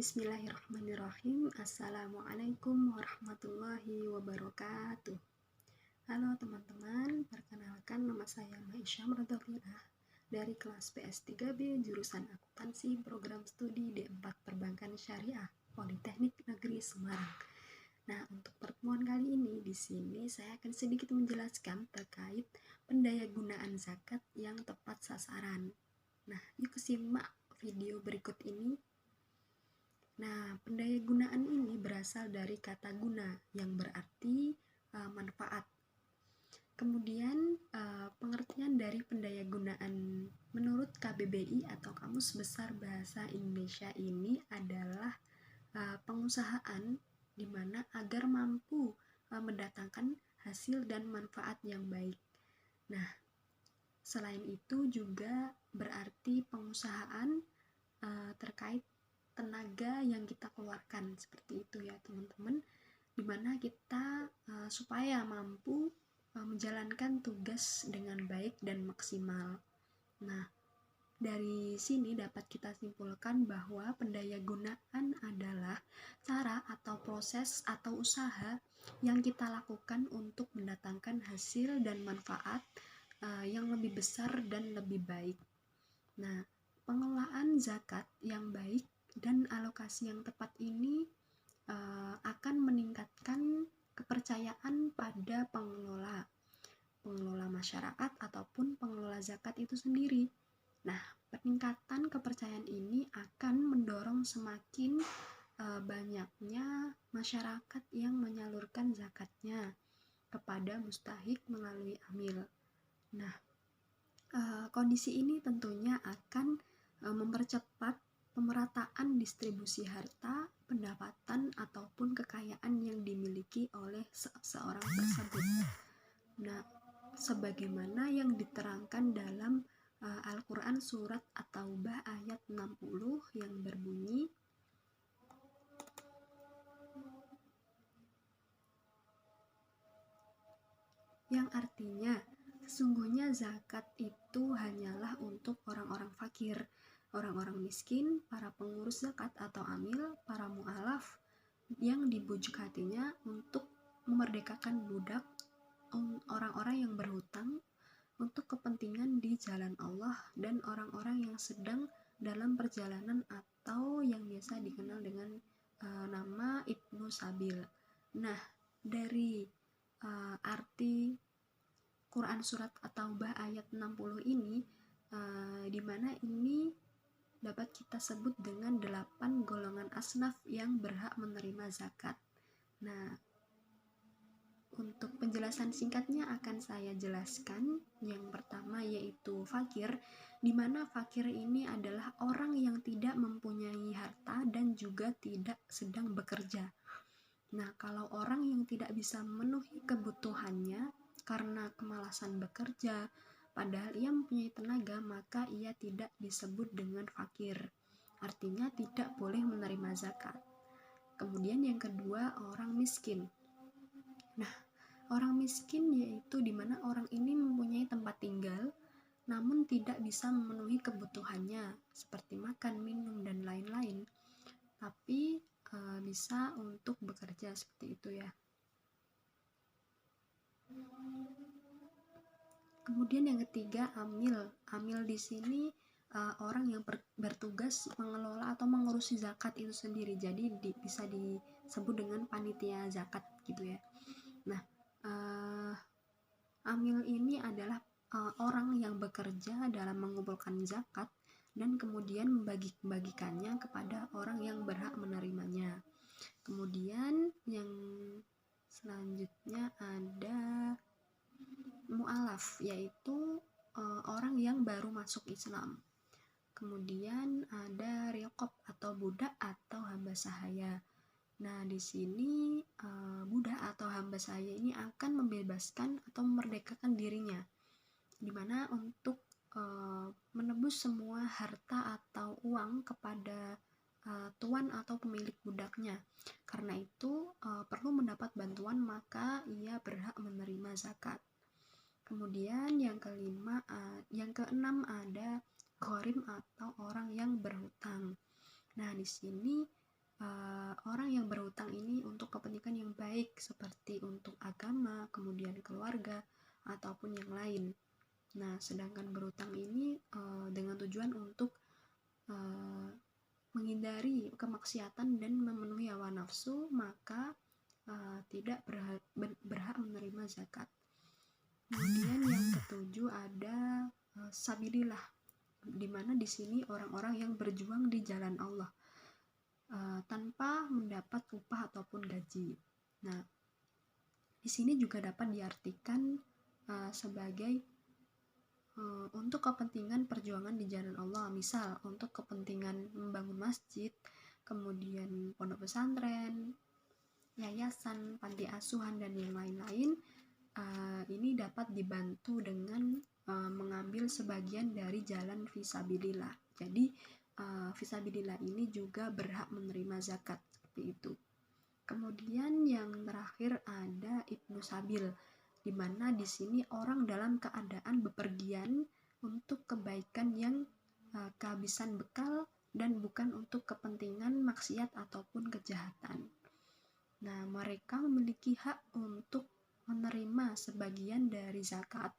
Bismillahirrahmanirrahim. Assalamualaikum warahmatullahi wabarakatuh. Halo teman-teman, perkenalkan nama saya Maisyam Radhafirah dari kelas PS3B jurusan Akuntansi Program Studi D4 Perbankan Syariah Politeknik Negeri Semarang. Nah, untuk pertemuan kali ini di sini saya akan sedikit menjelaskan terkait pendayagunaan zakat yang tepat sasaran. Nah, yuk simak video berikut ini. Nah, pendayagunaan ini berasal dari kata guna yang berarti manfaat. Kemudian pengertian dari pendayagunaan menurut KBBI atau Kamus Besar Bahasa Indonesia ini adalah pengusahaan di mana agar mampu mendatangkan hasil dan manfaat yang baik. Nah, selain itu juga berarti pengusahaan terkait tenaga yang kita keluarkan, seperti itu ya teman-teman, dimana kita supaya mampu menjalankan tugas dengan baik dan maksimal. Nah, dari sini dapat kita simpulkan bahwa pendayagunaan adalah cara atau proses atau usaha yang kita lakukan untuk mendatangkan hasil dan manfaat yang lebih besar dan lebih baik. Nah, pengelolaan zakat yang baik dan alokasi yang tepat ini akan meningkatkan kepercayaan pada pengelola masyarakat ataupun pengelola zakat itu sendiri. Nah, peningkatan kepercayaan ini akan mendorong semakin banyaknya masyarakat yang menyalurkan zakatnya kepada mustahik melalui amil. Nah, kondisi ini tentunya akan mempercepat pemerataan distribusi harta, pendapatan, ataupun kekayaan yang dimiliki oleh seseorang tersebut. Nah, sebagaimana yang diterangkan dalam Al-Quran Surat At-Taubah ayat 60 yang berbunyi, yang artinya sesungguhnya zakat itu hanyalah untuk orang-orang fakir, orang-orang miskin, para pengurus zakat atau amil, para mu'alaf yang dibujuk hatinya untuk memerdekakan budak, orang-orang yang berhutang untuk kepentingan di jalan Allah, dan orang-orang yang sedang dalam perjalanan atau yang biasa dikenal dengan nama Ibnu Sabil. Nah, dari arti Quran Surat At-Taubah ayat 60 ini, di mana ini dapat kita sebut dengan 8 golongan asnaf yang berhak menerima zakat. Nah, untuk penjelasan singkatnya akan saya jelaskan. Yang pertama yaitu fakir, di mana fakir ini adalah orang yang tidak mempunyai harta dan juga tidak sedang bekerja. Nah, kalau orang yang tidak bisa memenuhi kebutuhannya karena kemalasan bekerja, padahal ia mempunyai tenaga, maka ia tidak disebut dengan fakir. Artinya tidak boleh menerima zakat. Kemudian yang kedua, orang miskin. Nah, orang miskin yaitu di mana orang ini mempunyai tempat tinggal, namun tidak bisa memenuhi kebutuhannya seperti makan, minum, dan lain-lain. Tapi bisa untuk bekerja, seperti itu ya. Kemudian yang ketiga, amil. Amil di sini orang yang bertugas mengelola atau mengurusi zakat itu sendiri. Jadi bisa disebut dengan panitia zakat gitu ya. Nah, amil ini adalah orang yang bekerja dalam mengumpulkan zakat dan kemudian membagikannya kepada orang yang berhak menerimanya. Kemudian yang selanjutnya ada mu'alaf, yaitu orang yang baru masuk Islam. Kemudian ada riqab atau budak atau hamba sahaya. Nah, di sini budak atau hamba sahaya ini akan membebaskan atau memerdekakan dirinya, dimana untuk menebus semua harta atau uang kepada tuan atau pemilik budaknya. Karena itu perlu mendapat bantuan, maka ia berhak menerima zakat. Kemudian yang keenam ada gharim atau orang yang berhutang. Nah, di sini orang yang berhutang ini untuk kepentingan yang baik seperti untuk agama, kemudian keluarga, ataupun yang lain. Nah, sedangkan berhutang ini dengan tujuan untuk menghindari kemaksiatan dan memenuhi hawa nafsu, maka tidak berhak menerima zakat. Kemudian yang ketujuh ada sabilillah, di mana di sini orang-orang yang berjuang di jalan Allah tanpa mendapat upah ataupun gaji. Nah, di sini juga dapat diartikan sebagai untuk kepentingan perjuangan di jalan Allah, misal untuk kepentingan membangun masjid, kemudian pondok pesantren, yayasan, panti asuhan, dan yang lain-lain. Ini dapat dibantu dengan mengambil sebagian dari jalan fisabilillah. Jadi fisabilillah ini juga berhak menerima zakat, seperti itu. Kemudian yang terakhir ada ibnu sabil, di mana di sini orang dalam keadaan bepergian untuk kebaikan yang kehabisan bekal dan bukan untuk kepentingan maksiat ataupun kejahatan. Nah, mereka memiliki hak untuk menerima sebagian dari zakat.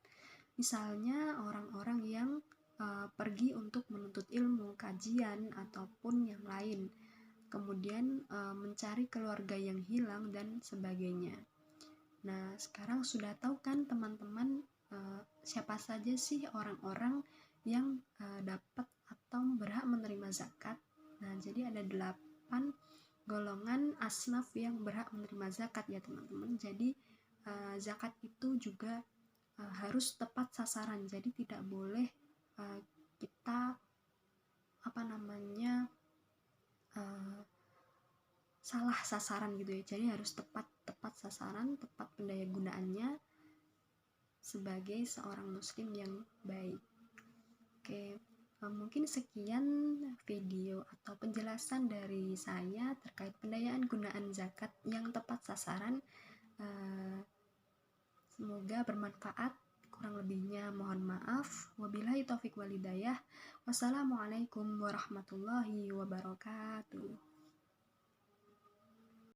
Misalnya orang-orang yang pergi untuk menuntut ilmu, kajian, ataupun yang lain. Kemudian mencari keluarga yang hilang dan sebagainya. Nah, sekarang sudah tahu kan teman-teman siapa saja sih orang-orang yang dapat atau berhak menerima zakat. Nah, jadi ada 8 golongan asnaf yang berhak menerima zakat ya teman-teman. Jadi zakat itu juga harus tepat sasaran. Jadi tidak boleh kita salah sasaran gitu ya. Jadi harus tepat sasaran, tepat pendaya gunaannya sebagai seorang muslim yang baik. Oke, mungkin sekian video atau penjelasan dari saya terkait pendayaan gunaan zakat yang tepat sasaran. Semoga bermanfaat. Kurang lebihnya mohon maaf. Wabillahi taufik walhidayah. Wassalamualaikum warahmatullahi wabarakatuh.